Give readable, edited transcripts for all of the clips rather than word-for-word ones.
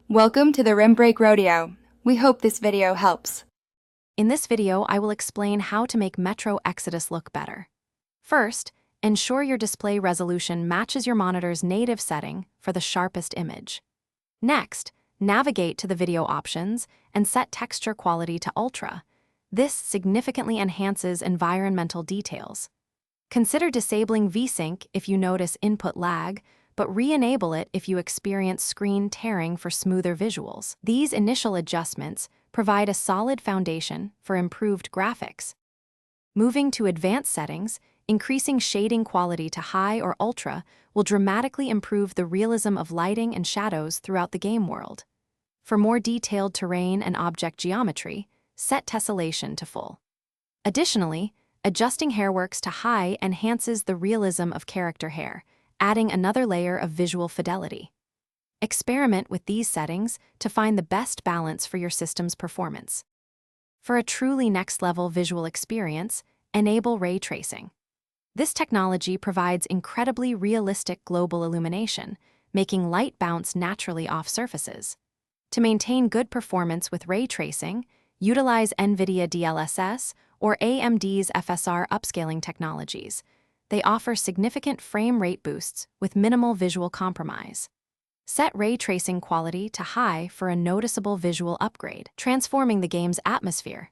Welcome to the Rim Break Rodeo. We hope this video helps. In this video, I will explain how to make Metro Exodus look better. First, ensure your display resolution matches your monitor's native setting for the sharpest image. Next, navigate to the video options and set texture quality to Ultra. This significantly enhances environmental details. Consider disabling VSync if you notice input lag, but re-enable it if you experience screen tearing for smoother visuals. These initial adjustments provide a solid foundation for improved graphics. Moving to advanced settings, increasing shading quality to high or ultra will dramatically improve the realism of lighting and shadows throughout the game world. For more detailed terrain and object geometry, set tessellation to full. Additionally, adjusting hairworks to high enhances the realism of character hair, adding another layer of visual fidelity. Experiment with these settings to find the best balance for your system's performance. For a truly next-level visual experience, enable ray tracing. This technology provides incredibly realistic global illumination, making light bounce naturally off surfaces. To maintain good performance with ray tracing, utilize NVIDIA DLSS or AMD's FSR upscaling technologies. They offer significant frame rate boosts with minimal visual compromise. Set ray tracing quality to high for a noticeable visual upgrade, transforming the game's atmosphere.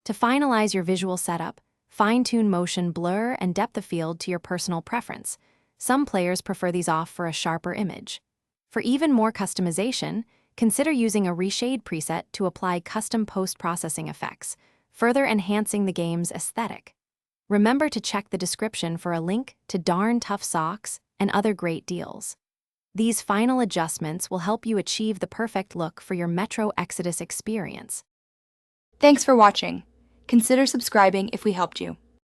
To finalize your visual setup, fine-tune motion blur and depth of field to your personal preference. Some players prefer these off for a sharper image. For even more customization, consider using a reshade preset to apply custom post-processing effects, further enhancing the game's aesthetic. Remember to check the description for a link to Darn Tough Socks and other great deals. These final adjustments will help you achieve the perfect look for your Metro Exodus experience. Thanks for watching. Consider subscribing if we helped you.